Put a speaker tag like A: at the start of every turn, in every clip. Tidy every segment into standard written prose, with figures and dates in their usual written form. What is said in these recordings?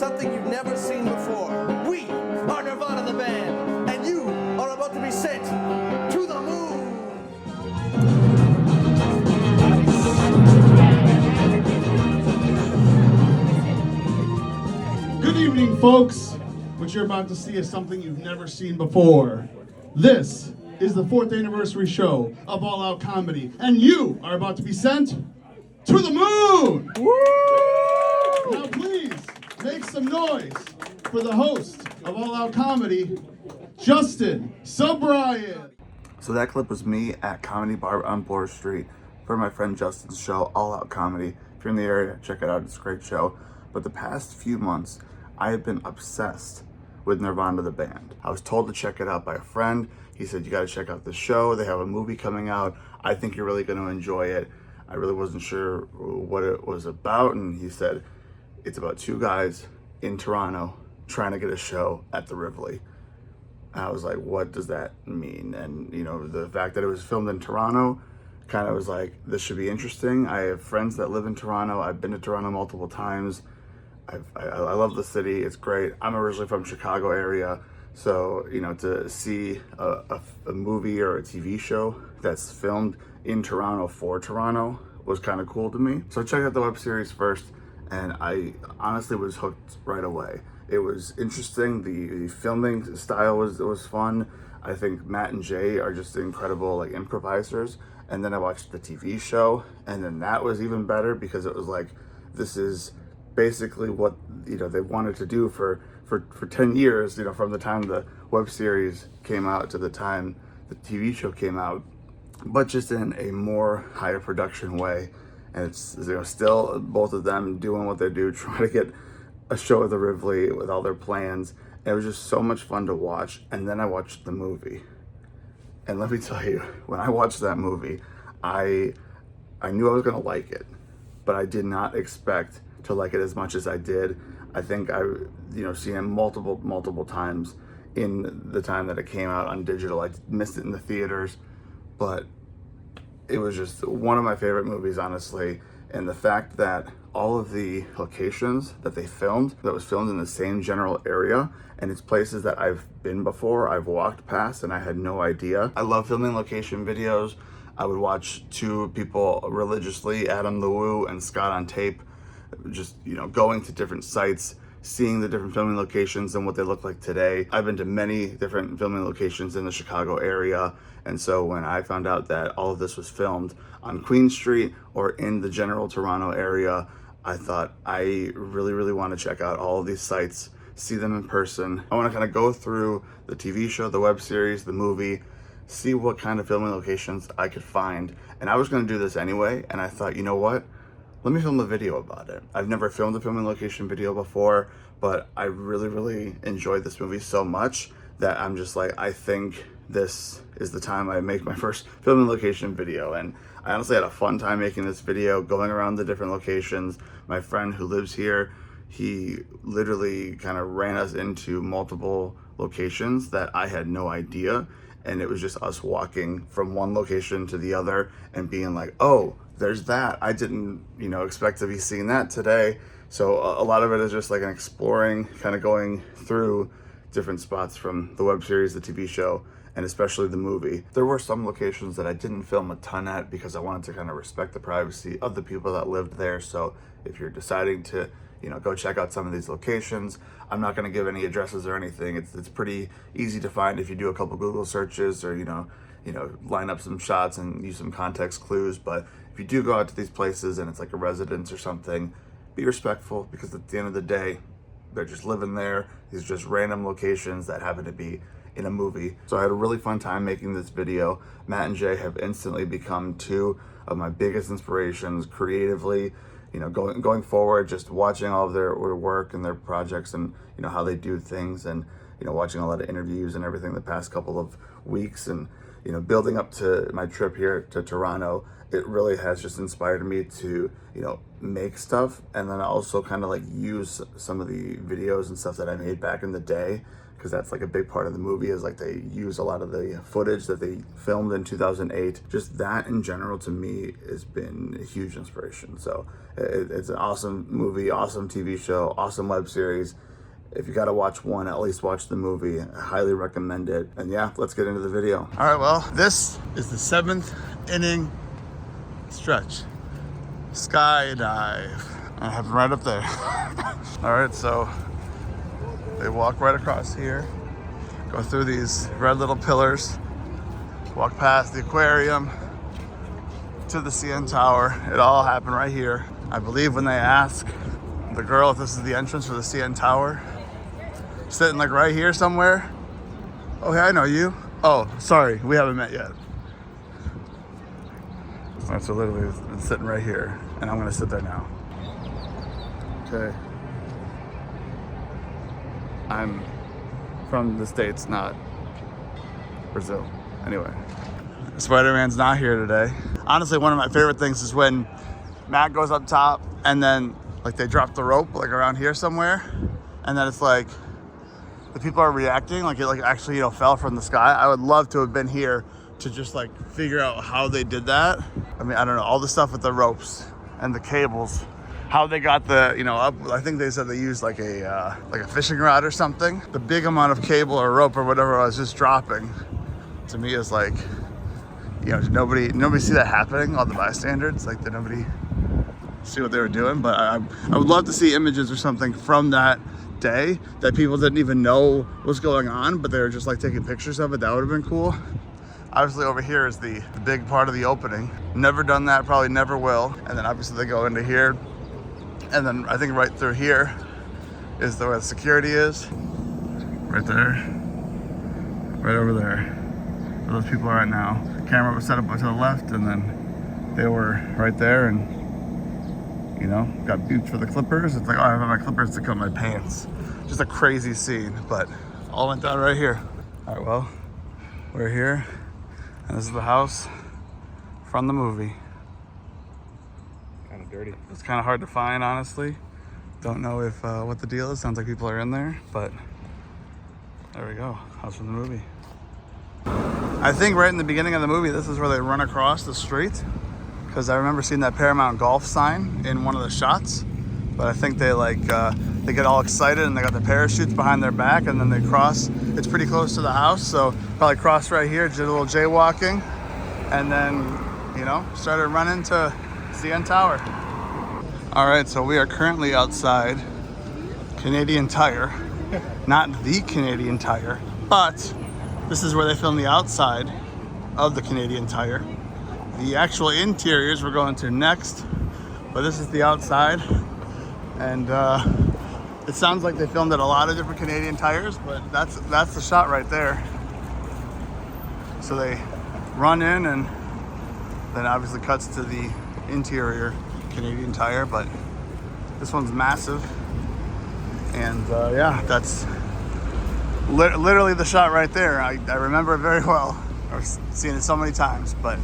A: something you've never seen before. We are Nirvana the Band, and you are about to be sent to the moon.
B: Good evening, folks. What you're about to see is something you've never seen before. This is the 4th anniversary show of All Out Comedy, and you are about to be sent to the moon! Woo! Now please, make some noise for the host of All Out Comedy, Justin Subrian.
C: So that clip was me at Comedy Bar on Bloor Street for my friend Justin's show, All Out Comedy. If you're in the area, check it out, it's a great show. But the past few months, I have been obsessed with Nirvana The Band. I was told to check it out by a friend. He said, you gotta check out the show. They have a movie coming out. I think you're really gonna enjoy it. I really wasn't sure what it was about. And he said, it's about two guys in Toronto trying to get a show at the Rivoli. I was like, what does that mean? And you know, the fact that it was filmed in Toronto kind of was like, this should be interesting. I have friends that live in Toronto. I've been to Toronto multiple times. I love the city, it's great. I'm originally from Chicago area, so you know, to see a movie or a TV show that's filmed in Toronto for Toronto was kind of cool to me. So I checked out the web series first, and I honestly was hooked right away. It was interesting, the filming style was fun. I think Matt and Jay are just incredible like improvisers. And then I watched the TV show, and then that was even better because it was like, this is basically what you know they wanted to do for 10 years, you know, from the time the web series came out to the time the TV show came out, but just in a more higher production way. And it's, you know, still both of them doing what they do, trying to get a show at the Rivoli with all their plans. And it was just so much fun to watch. And then I watched the movie, and let me tell you, when I watched that movie, I knew I was gonna like it, but I did not expect to like it as much as I did. I think I, you know, seen it multiple times in the time that it came out on digital. I missed it in the theaters, but it was just one of my favorite movies, honestly. And the fact that all of the locations that they filmed, that was filmed in the same general area, and it's places that I've been before, I've walked past, and I had no idea. I love filming location videos. I would watch two people religiously, Adam the Woo and Scott on Tape, just, you know, going to different sites, seeing the different filming locations and what they look like today. I've been to many different filming locations in the Chicago area, and so when I found out that all of this was filmed on Queen Street or in the general Toronto area, I thought, I really want to check out all of these sites, see them in person. I want to kind of go through the TV show, the web series, the movie, see what kind of filming locations I could find. And I was going to do this anyway, and I thought, you know what? Let me film a video about it. I've never filmed a filming location video before, but I really enjoyed this movie so much that I'm just like, I think this is the time I make my first filming location video. And I honestly had a fun time making this video, going around the different locations. My friend who lives here, he literally kind of ran us into multiple locations that I had no idea. And it was just us walking from one location to the other and being like, oh, there's that. I didn't, you know, expect to be seeing that today. So a lot of it is just like an exploring, kind of going through different spots from the web series, the TV show, and especially the movie. There were some locations that I didn't film a ton at because I wanted to kind of respect the privacy of the people that lived there. So if you're deciding to, you know, go check out some of these locations, I'm not going to give any addresses or anything. It's pretty easy to find if you do a couple Google searches or, you know, line up some shots and use some context clues. But if you do go out to these places and it's like a residence or something, be respectful, because at the end of the day, they're just living there. These are just random locations that happen to be in a movie. So I had a really fun time making this video. Matt and Jay have instantly become two of my biggest inspirations creatively. You know, going forward, just watching all of their work and their projects and, you know, how they do things, and, you know, watching a lot of interviews and everything the past couple of weeks, and, you know, building up to my trip here to Toronto, it really has just inspired me to, you know, make stuff, and then also kind of like use some of the videos and stuff that I made back in the day, because that's like a big part of the movie, is like they use a lot of the footage that they filmed in 2008. Just that in general to me has been a huge inspiration. So it's an awesome movie, awesome TV show, awesome web series. If you gotta watch one, at least watch the movie. I highly recommend it. And yeah, let's get into the video. All right, well, this is the 7th inning stretch. Skydive. I have it right up there. All right, so they walk right across here, go through these red little pillars, walk past the aquarium to the CN Tower. It all happened right here. I believe when they ask the girl if this is the entrance for the CN Tower, sitting like right here somewhere. Oh, hey, I know you. Oh, sorry, we haven't met yet. All right, so literally it's sitting right here, and I'm gonna sit there now. Okay. I'm from the States, not Brazil. Anyway, Spider-Man's not here today. Honestly, one of my favorite things is when Matt goes up top and then like they drop the rope like around here somewhere, and then it's like the people are reacting like it like actually, you know, fell from the sky. I would love to have been here to just like figure out how they did that. I mean, I don't know, all the stuff with the ropes and the cables, how they got the, you know, up. I think they said they used like a fishing rod or something. The big amount of cable or rope or whatever I was just dropping to me is like, you know, nobody see that happening, all the bystanders, like did nobody see what they were doing? But I would love to see images or something from that day that people didn't even know was going on, but they were just like taking pictures of it. That would have been cool. Obviously over here is the big part of the opening. Never done that, probably never will. And then obviously they go into here. And then I think right through here is where the security is. Right there. Right over there. Where those people are right now. The camera was set up to the left, and then they were right there, and you know, got beeped for the clippers. It's like, oh, I have my clippers to cut my pants. Just a crazy scene, but all went down right here. All right, well, we're here, and this is the house from the movie.
D: Kind of dirty.
C: It's kind of hard to find, honestly. Don't know if what the deal is. Sounds like people are in there, but there we go. House from the movie. I think right in the beginning of the movie, this is where they run across the street, because I remember seeing that Paramount Golf sign in one of the shots. But I think they like they get all excited and they got the parachutes behind their back, and then they cross. It's pretty close to the house, so probably crossed right here, did a little jaywalking, and then, you know, started running to CN Tower. All right, so we are currently outside Canadian Tire. Not the Canadian Tire, but this is where they film the outside of the Canadian Tire. The actual interiors we're going to next, but this is the outside. And it sounds like they filmed at a lot of different Canadian Tires, but that's the shot right there. So they run in, and then obviously cuts to the interior Canadian Tire, but this one's massive. And yeah, that's literally the shot right there. I remember it very well. I've seen it so many times, but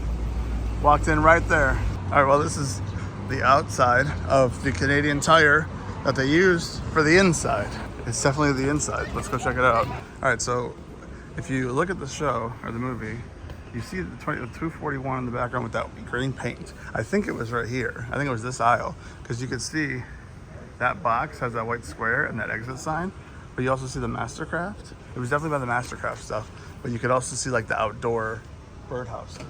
C: walked in right there. All right, well, this is the outside of the Canadian Tire that they used for the inside. It's definitely the inside. Let's go check it out. All right, so if you look at the show or the movie, you see the 241 in the background with that green paint. I think it was right here. I think it was this aisle, because you could see that box has that white square and that exit sign, but you also see the Mastercraft. It was definitely by the Mastercraft stuff, but you could also see like the outdoor birdhouses.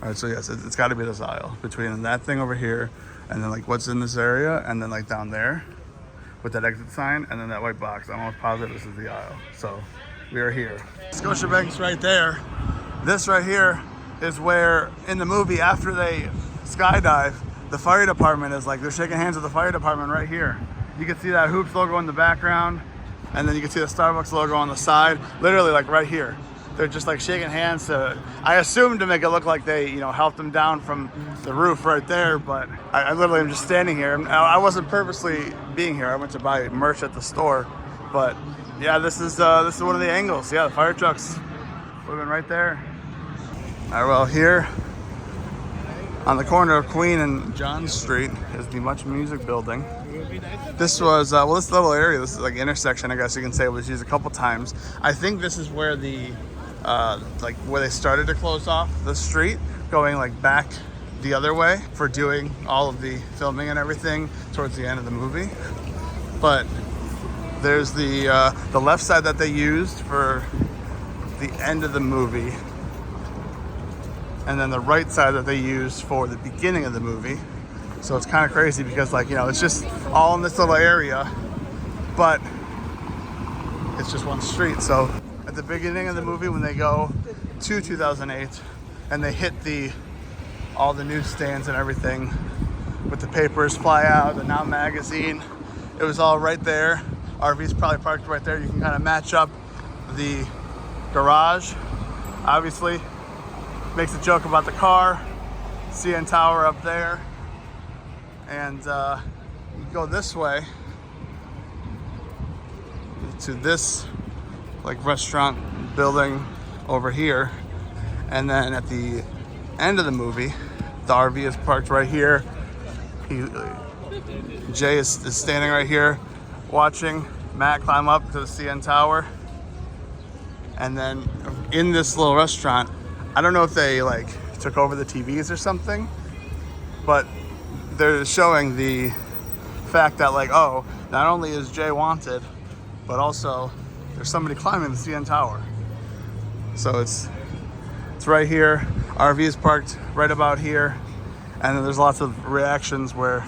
C: All right, so yes, it's got to be this aisle between that thing over here and then like what's in this area, and then like down there with that exit sign and then that white box. I'm almost positive this is the aisle. So we are here. Scotiabank's right there. This right here is where in the movie, after they skydive, the fire department is like, they're shaking hands with the fire department right here. You can see that Hoops logo in the background, and then you can see the Starbucks logo on the side, literally like right here. They're just like shaking hands to, I assume, to make it look like they, you know, helped them down from the roof right there, but I literally am just standing here. I wasn't purposely being here. I went to buy merch at the store, but yeah, this is one of the angles. Yeah, the fire trucks would have been right there. All right, well, here On the corner of Queen and John Street is the Much Music building. This was, well, this little area, this is like intersection, I guess you can say, was used a couple times. I think this is where the, like where they started to close off the street, going like back the other way for doing all of the filming and everything towards the end of the movie. But there's the left side that they used for the end of the movie, and then the right side that they used for the beginning of the movie. So it's kind of crazy because, like, you know, it's just all in this little area, but it's just one street. So at the beginning of the movie, when they go to 2008 and they hit all the newsstands and everything with the papers fly out, the Now magazine, it was all right there. RV's probably parked right there. You can kind of match up the garage, obviously. Makes a joke about the car, CN Tower up there, and you go this way to this like restaurant building over here, and then at the end of the movie, the RV is parked right here. Jay is standing right here watching Matt climb up to the CN Tower, and then in this little restaurant, I don't know if they like took over the TVs or something, but they're showing the fact that, like, oh, not only is Jay wanted, but also there's somebody climbing the CN Tower. So it's right here. RV is parked right about here, and then there's lots of reactions where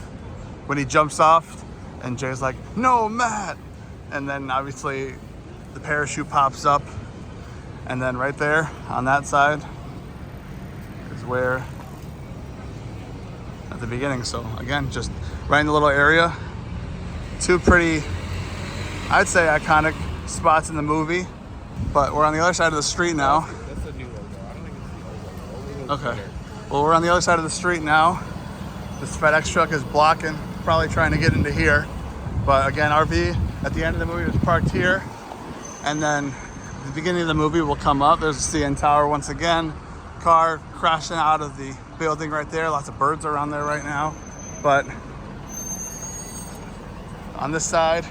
C: when he jumps off and Jay's like, "No, Matt," and then obviously the parachute pops up, and then right there on that side is where at the beginning. So again, just right in the little area. Two pretty, I'd say, iconic spots in the movie. But we're on the other side of the street now.
D: That's a new logo. I don't think it's the old logo.
C: Okay. Well, we're on the other side of the street now. This FedEx truck is blocking, probably trying to get into here. But again, RV at the end of the movie was parked here. And then the beginning of the movie will come up. There's the CN Tower once again. Car crashing out of the building right there. Lots of birds around there right now. But on this side,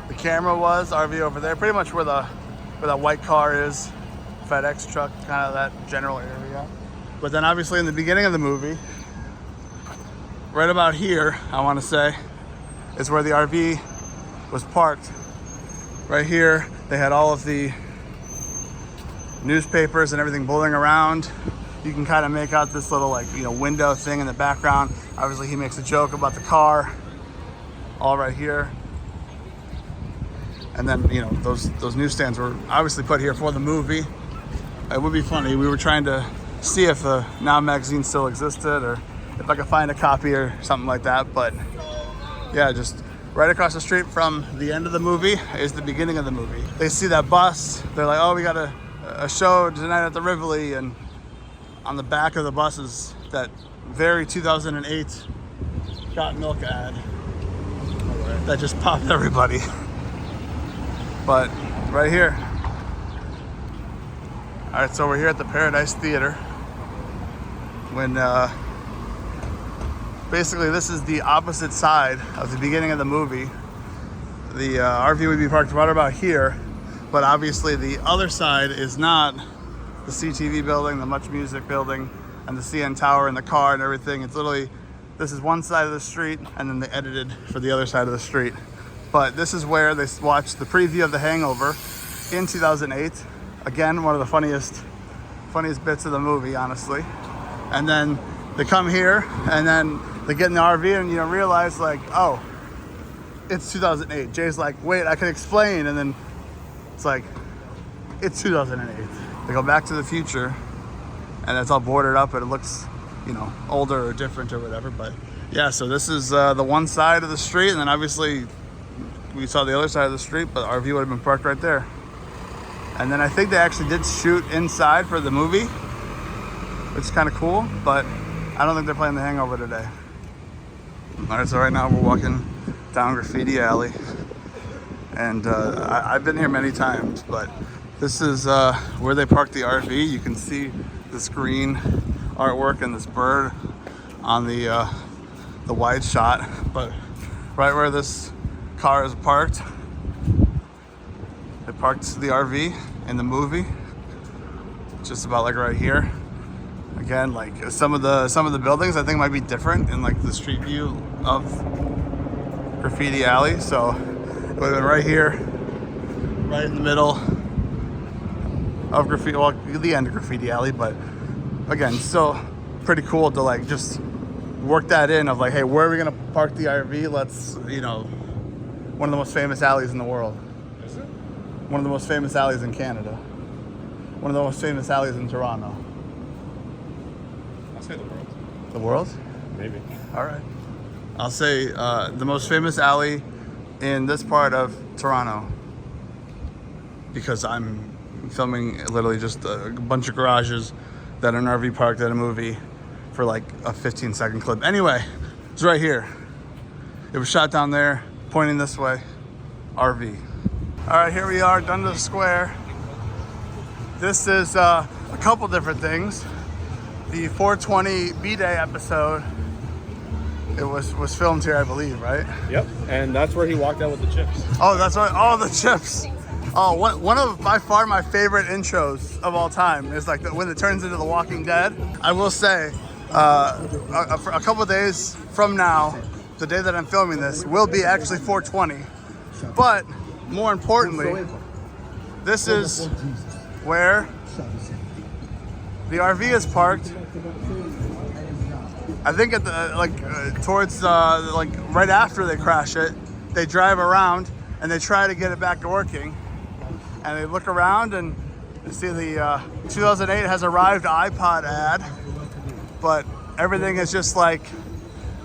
C: the camera was, RV over there, pretty much where that white car is, FedEx truck, kind of that general area. But then obviously in the beginning of the movie, right about here, I want to say, is where the RV was parked. Right here, they had all of the newspapers and everything blowing around. You can kind of make out this little, like, you know, window thing in the background. Obviously he makes a joke about the car, all right here. And then, you know, those newsstands were obviously put here for the movie. It would be funny. We were trying to see if the Now magazine still existed, or if I could find a copy or something like that. But yeah, just right across the street from the end of the movie is the beginning of the movie. They see that bus. They're like, oh, we got a show tonight at the Rivoli. And on the back of the bus is that very 2008 Got Milk ad that just popped everybody. But right here. All right, so we're here at the Paradise Theater. When basically this is the opposite side of the beginning of the movie. The RV would be parked right about here, but obviously the other side is not the CTV building, the Much Music building, and the CN Tower and the car and everything. It's literally, this is one side of the street, and then they edited for the other side of the street. But this is where they watched the preview of The Hangover in 2008. Again, one of the funniest bits of the movie, honestly. And then they come here, and then they get in the RV and, you know, realize, like, oh, it's 2008. Jay's like, wait, I can explain. And then it's like, it's 2008. They go back to the future, and it's all boarded up, and it looks, you know, older or different or whatever. But yeah, so this is the one side of the street, and then obviously we saw the other side of the street, but RV would have been parked right there. And then I think they actually did shoot inside for the movie, which is kind of cool, but I don't think they're playing The Hangover today. All right, so right now we're walking down Graffiti Alley, and I've been here many times, but this is where they parked the RV. You can see the screen artwork and this bird on the wide shot. But right where this car is parked, they parked the RV in the movie. Just about like right here. Again, like some of the buildings I think might be different in like the street view of Graffiti Alley. So it would have been right here, right in the middle of Graffiti, well, the end of Graffiti Alley. But again, still pretty cool to like just work that in of like, hey, where are we gonna park the RV? Let's, you know, one of the most famous alleys in the world.
D: Is it?
C: One of the most famous alleys in Canada. One of the most famous alleys in Toronto.
D: I'll say the world.
C: The world?
D: Maybe.
C: All right. I'll say the most famous alley in this part of Toronto, because I'm filming literally just a bunch of garages that an RV parked at a movie for like a 15-second clip. Anyway, it's right here. It was shot down there, pointing this way. RV. All right, here we are, Dundas Square. This is a couple different things. The 420 B-Day episode, it was filmed here, I believe, right?
D: Yep. And that's where he walked out with the chips.
C: Oh, that's right. Oh, the chips. Oh, one of by far my favorite intros of all time is like when it turns into The Walking Dead. I will say, a couple of days from now, the day that I'm filming this will be actually 420. But more importantly, this is where the RV is parked. I think at the towards like right after they crash it, they drive around and they try to get it back to working, and they look around and they see the 2008 has arrived iPod ad, but everything is just like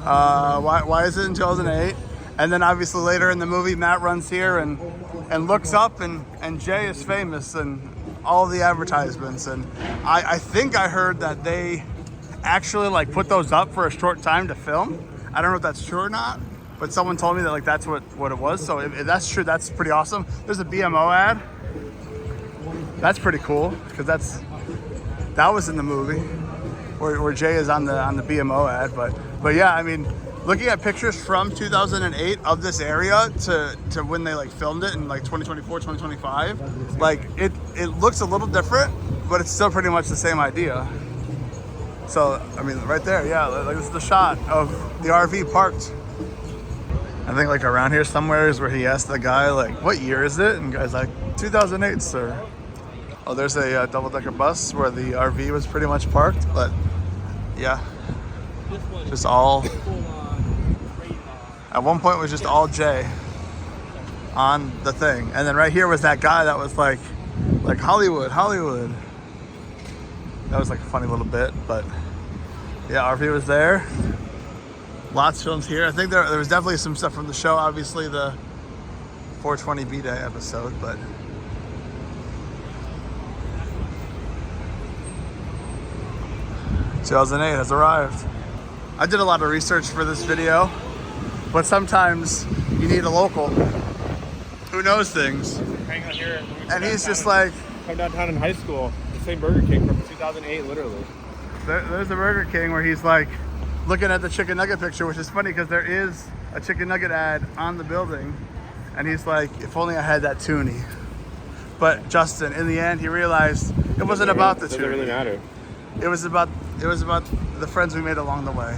C: why is it in 2008? And then obviously later in the movie, Matt runs here and looks up and Jay is famous and all the advertisements. And I think I heard that they actually like put those up for a short time to film. I don't know if that's true or not, but someone told me that like that's what it was. So if that's true, that's pretty awesome. There's a BMO ad. That's pretty cool because that was in the movie where Jay is on the BMO ad. But yeah, I mean, looking at pictures from 2008 of this area to when they like filmed it in like 2024, 2025, like it looks a little different, but it's still pretty much the same idea. So, I mean, right there, yeah, like this is the shot of the RV parked. I think like around here somewhere is where he asked the guy like, what year is it? And the guy's like, 2008, sir. Oh, there's a double-decker bus where the RV was pretty much parked, but yeah, just all, at one point it was just all Jay on the thing. And then right here was that guy that was like Hollywood. That was like a funny little bit, but yeah, RV was there. Lots of films here. I think there was definitely some stuff from the show, obviously the 420 B-Day episode, but 2008 has arrived. I did a lot of research for this video, but sometimes you need a local who knows things.
D: Hang out here.
C: And he's just like,
D: come downtown in high school. The same Burger King from 2008, literally.
C: There's the Burger King where he's like looking at the chicken nugget picture, which is funny because there is a chicken nugget ad on the building. And he's like, if only I had that toonie. But Justin, in the end, he realized it wasn't about the toonie.
D: It doesn't really matter.
C: It was about the friends we made along the way.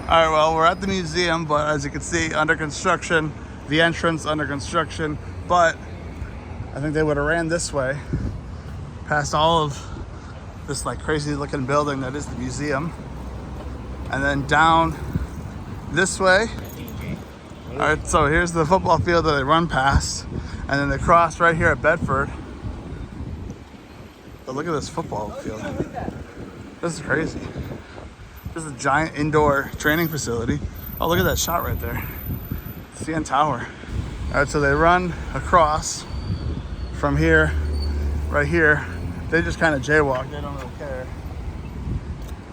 C: All right, well, we're at the museum, but as you can see, under construction, the entrance under construction, but I think they would have ran this way, past all of this like crazy looking building that is the museum, and then down this way. All right, so here's the football field that they run past, and then they cross right here at Bedford. But look at this football field. This is crazy. This is a giant indoor training facility. Oh, look at that shot right there. CN Tower. All right, so they run across from here, right here. They just kind of jaywalk. They don't really care.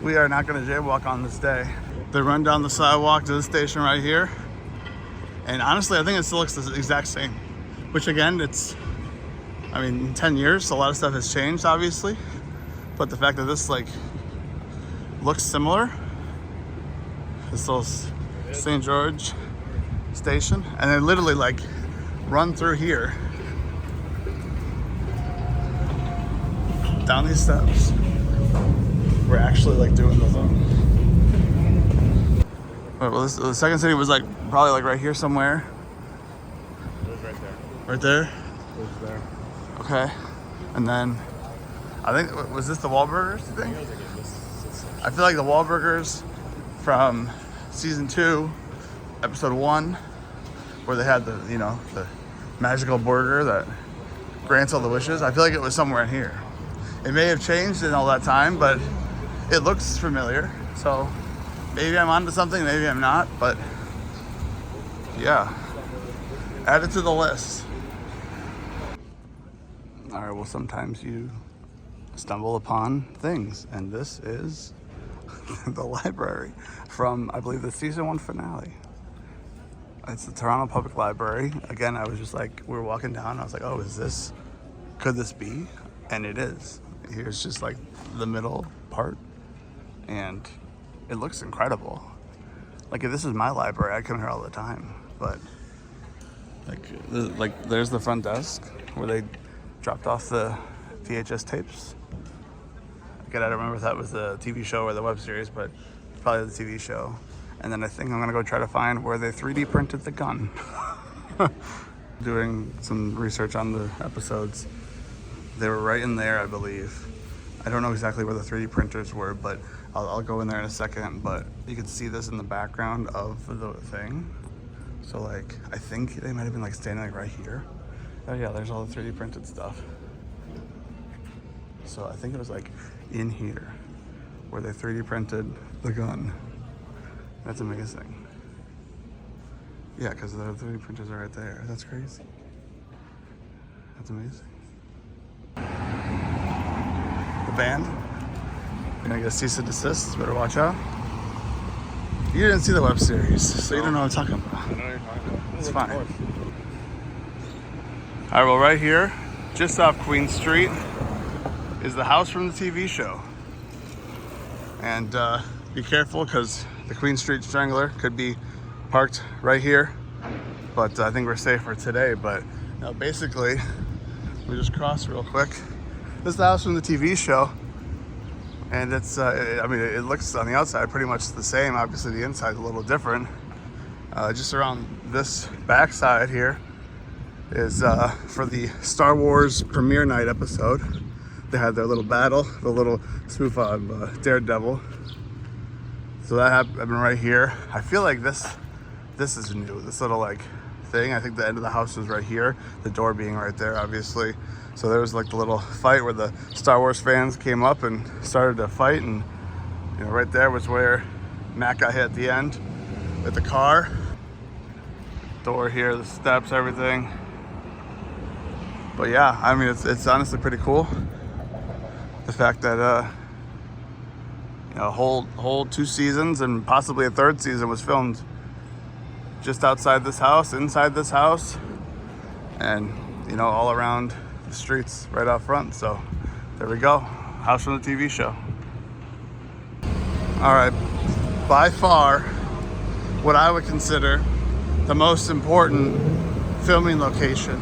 C: We are not going to jaywalk on this day. They run down the sidewalk to the station right here. And honestly, I think it still looks the exact same. Which again, in 10 years, a lot of stuff has changed, obviously. But the fact that this like looks similar. This little St. George station, and they literally like run through here, down these steps. We're actually like doing the thing. Right, well, the second city was like probably like right here somewhere.
D: It was right there.
C: Right there.
D: It was there.
C: Okay, and then I think was this the Wahlburgers? You think? I feel like the Wahlburgers from season 2, episode 1, where they had the the magical burger that grants all the wishes. I feel like it was somewhere in here. It may have changed in all that time, but it looks familiar. So maybe I'm onto something, maybe I'm not. But yeah, add it to the list. All right. Well, sometimes you stumble upon things, and this is the library from, I believe, the season 1 finale. It's the Toronto Public Library. Again, I was just like, we were walking down, I was like, oh, could this be? And it is. Here's just like the middle part, and it looks incredible. Like, if this is my library, I come here all the time. But like there's the front desk where they dropped off the VHS tapes. Again, I don't remember if that was the TV show or the web series, but probably the TV show. And then I think I'm gonna go try to find where they 3D printed the gun. Doing some research on the episodes. They were right in there, I believe. I don't know exactly where the 3D printers were, but I'll go in there in a second. But you can see this in the background of the thing. So like, I think they might have been like standing like right here. Oh yeah, there's all the 3D printed stuff. So I think it was like in here where they 3D printed the gun. That's amazing. Yeah, because the 3D printers are right there. That's crazy. That's amazing. The band. You're gonna get a cease and desist. Better watch out. You didn't see the web series, so you don't know what I'm talking about.
D: I know what you're talking about.
C: It's fine. All right, well, right here, just off Queen Street, is the house from the TV show. And be careful, because the Queen Street Strangler could be parked right here. But I think we're safe for today. But now basically, we just crossed real quick. This is the house from the TV show. And it's, I mean, it looks on the outside pretty much the same. Obviously, the inside's a little different. Just around this backside here is for the Star Wars premiere night episode. They had their little battle, the little spoof on Daredevil. So that happened right here. I feel like this is new. This little like thing. I think the end of the house is right here. The door being right there, obviously. So there was like the little fight where the Star Wars fans came up and started to fight, and right there was where Matt got hit at the end with the car. Door here, the steps, everything. But yeah, I mean, it's honestly pretty cool. The fact that a whole 2 seasons and possibly a 3rd season was filmed just outside this house, inside this house, and all around the streets right out front. So there we go, house from the TV show. All right, by far what I would consider the most important filming location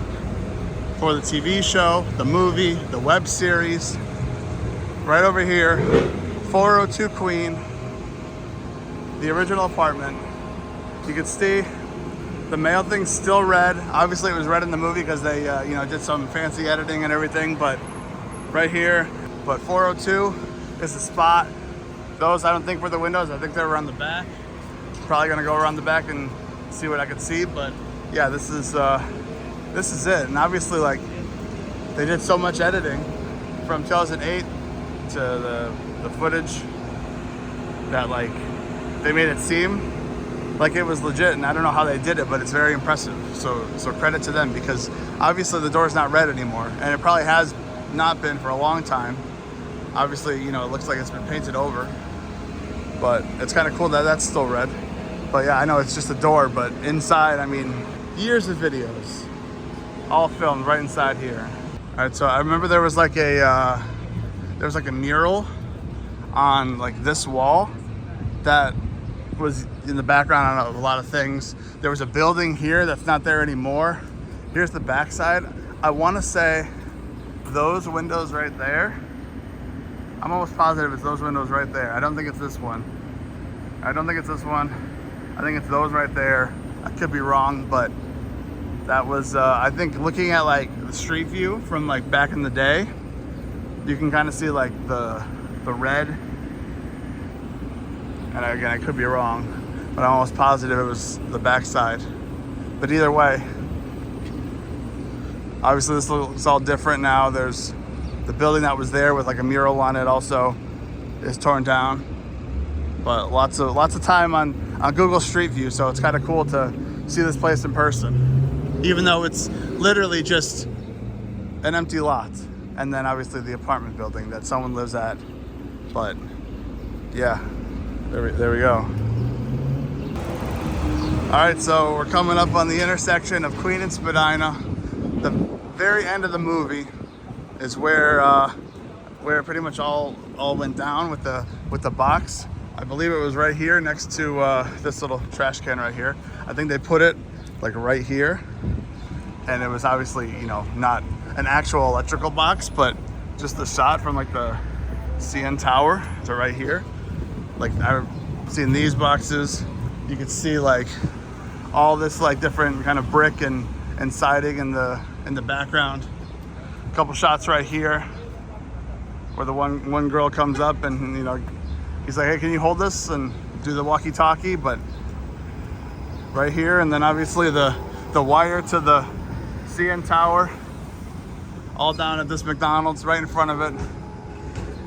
C: for the TV show, the movie, the web series. Right over here, 402 Queen, the original apartment. You can see the mail thing's still red. Obviously it was red in the movie because they did some fancy editing and everything, but right here. But 402 is the spot. Those I don't think were the windows, I think they were around the back. Probably gonna go around the back and see what I could see, but yeah, this is it. And obviously, like, they did so much editing from 2008 to the footage that, like, they made it seem like it was legit. And I don't know how they did it, but it's very impressive. So credit to them, because obviously the door's not red anymore, and it probably has not been for a long time. Obviously, it looks like it's been painted over, but it's kind of cool that that's still red. But yeah, I know it's just a door, but inside, I mean, years of videos, all filmed right inside here. All right, so I remember there was like a mural on like this wall that was in the background of a lot of things. There was a building here that's not there anymore. Here's the backside. I want to say those windows right there. I'm almost positive it's those windows right there. I don't think it's this one. I don't think it's this one. I think it's those right there. I could be wrong, but that was, I think looking at like the street view from like back in the day, you can kind of see like the red. And again, I could be wrong, but I'm almost positive it was the backside. But either way, obviously this looks all different now. There's the building that was there with like a mural on it also is torn down. But lots of time on Google Street View, so it's kind of cool to see this place in person, even though it's literally just an empty lot, and then obviously the apartment building that someone lives at. But yeah, there we go. All right, so we're coming up on the intersection of Queen and Spadina. The very end of the movie is where pretty much all went down with the box. I believe it was right here next to this little trash can right here. I think they put it like right here, and it was obviously, you know, not an actual electrical box, but just the shot from like the CN Tower to right here. Like I've seen these boxes. You could see like all this like different kind of brick and siding in the background. A couple shots right here where the one girl comes up and, you know, he's like, hey, can you hold this and do the walkie-talkie? But right here, and then obviously the wire to the CN Tower, all down at this McDonald's right in front of it.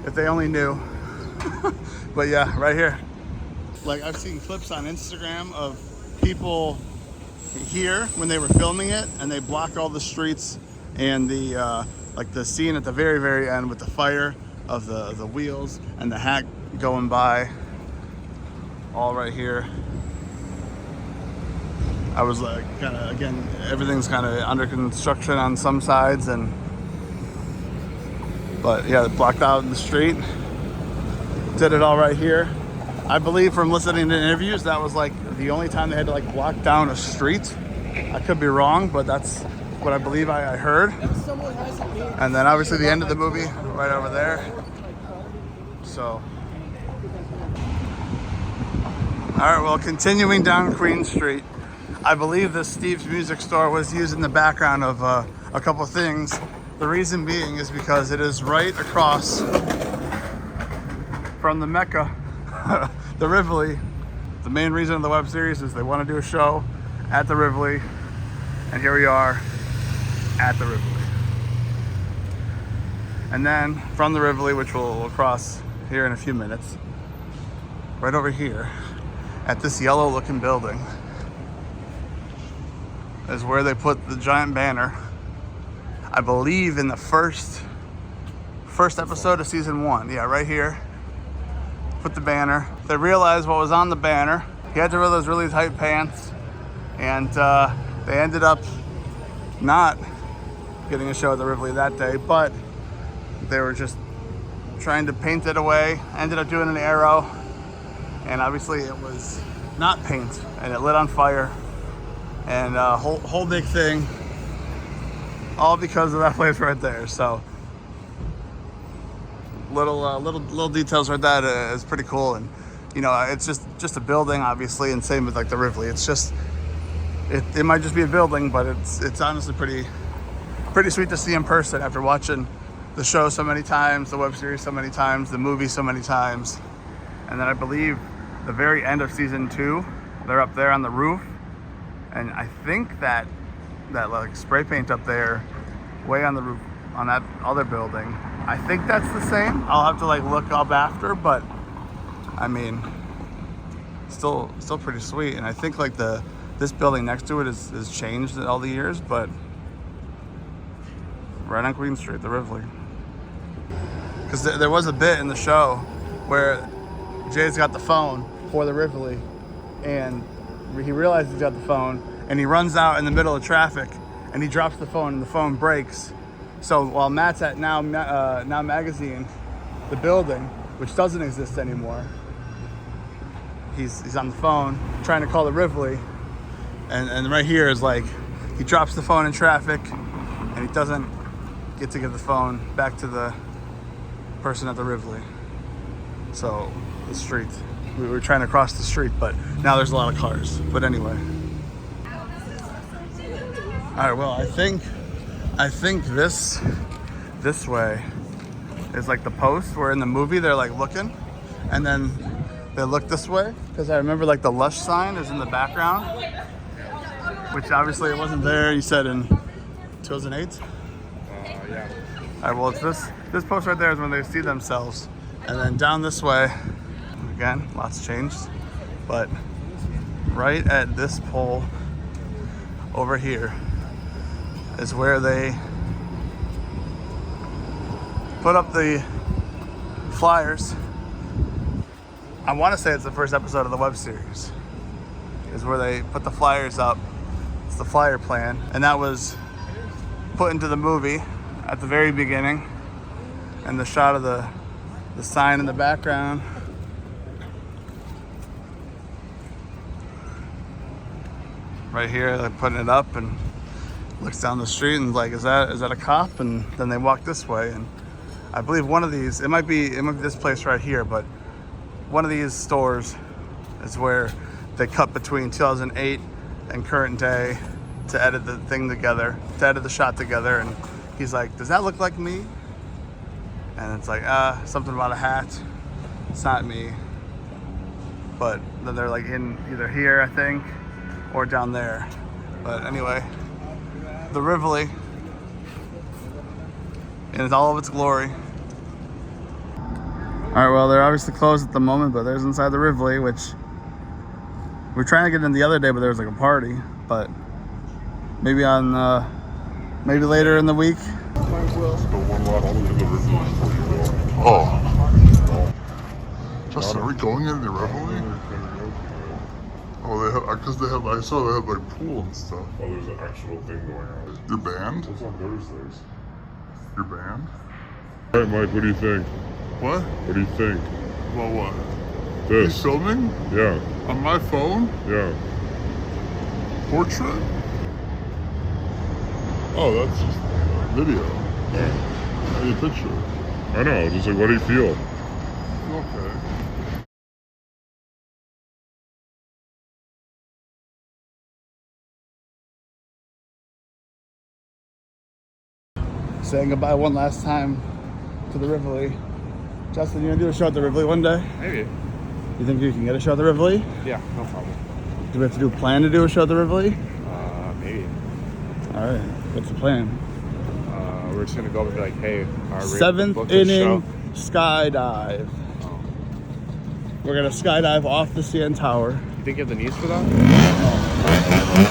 C: If they only knew. But yeah, right here. Like I've seen clips on Instagram of people here when they were filming it, and they blocked all the streets and the like the scene at the very end with the fire of the wheels and the hack going by, all right here. I was like, kind of, again, everything's kind of under construction on some sides, but yeah, blocked out in the street. Did it all right here. I believe from listening to interviews, that was like the only time they had to like block down a street. I could be wrong, but that's what I believe I heard. And then obviously the end of the movie right over there. So, all right, well, continuing down Queen Street, I believe the Steve's Music Store was used in the background of a couple things. The reason being is because it is right across from the Mecca, the Rivoli. The main reason of the web series is they want to do a show at the Rivoli, and here we are at the Rivoli. And then from the Rivoli, which we'll cross here in a few minutes, right over here at this yellow looking building is where they put the giant banner. I believe in the first episode of season 1. Yeah, right here. Put the banner. They realized what was on the banner. He had to wear those really tight pants, and they ended up not getting a show at the Rivoli that day, but they were just trying to paint it away. Ended up doing an arrow, and obviously it was not paint, and it lit on fire, and whole big thing, all because of that place right there. So little details right there is pretty cool. And you know, it's just a building, obviously, and same with like the Rivoli. It's just it might just be a building, but it's honestly pretty sweet to see in person after watching the show so many times, the web series so many times, the movie so many times. And then I believe the very end of season 2, they're up there on the roof, and I think that like spray paint up there way on the roof on that other building, I think that's the same. I'll have to like look up after, but I mean, still pretty sweet. And I think like this building next to it is changed in all the years, but right on Queen Street, the Rivoli. Because there was a bit in the show where Jay's got the phone for the Rivoli, and he realizes he's got the phone, and he runs out in the middle of traffic, and he drops the phone, and the phone breaks. So while Matt's at Now Magazine, the building,
B: which doesn't exist anymore. He's on the phone trying to call the Rivoli, and right here is like he drops the phone in traffic, and he doesn't get to give the phone back to the person at the Rivoli. So the street, we were trying to cross the street, but now there's a lot of cars. But anyway, all right. Well, I think this way is like the post where in the movie they're like looking, and then they look this way because I remember like the Lush sign is in the background, which obviously it wasn't there. You said in 2008.
D: Yeah.
B: All right. Well, it's this post right there is when they see themselves, and then down this way, again, lots changed, but right at this pole over here is where they put up the flyers. I want to say it's the first episode of the web series, is where they put the flyers up. It's the flyer plan, and that was put into the movie at the very beginning, and the shot of the sign in the background. Right here, they're putting it up and looks down the street and like, is that a cop? And then they walk this way, and I believe one of these, it might be this place right here, but one of these stores is where they cut between 2008 and current day to edit the thing together, to edit the shot together. And he's like, does that look like me? And it's like, something about a hat. It's not me. But then they're like in either here, I think, or down there. But anyway, the Rivoli in all of its glory. All right, well, they're obviously closed at the moment, but there's inside the Rivoli, which we were trying to get in the other day, but there was like a party. But maybe on, maybe later in the week.
E: Oh. Justin, are we going in the Rivoli? Oh, they had, because I saw they had like pool and stuff.
F: Oh, there's an actual thing going on.
E: Your band?
F: It's on Thursdays.
E: Your band?
F: All right, Mike, what do you think?
E: What?
F: What do you think?
E: Well, what?
F: This?
E: You filming?
F: Yeah,
E: On my phone?
F: yeah.
E: Portrait? Oh, that's just video. I need a picture.
F: I know, just like, what do you feel?
E: Okay.
B: Saying goodbye one last time to the Rivoli. Justin, you gonna do a show at the Rivoli one day?
D: Maybe.
B: You think you can get a show at the Rivoli?
D: Yeah, no problem.
B: Do we have to plan to do a show at the Rivoli?
D: Maybe.
B: All right, what's the plan?
D: We're just gonna go and be like, hey, our
B: Seventh
D: booked this
B: inning
D: show.
B: skydive. We're gonna skydive off the CN Tower.
D: You think you have the knees for that?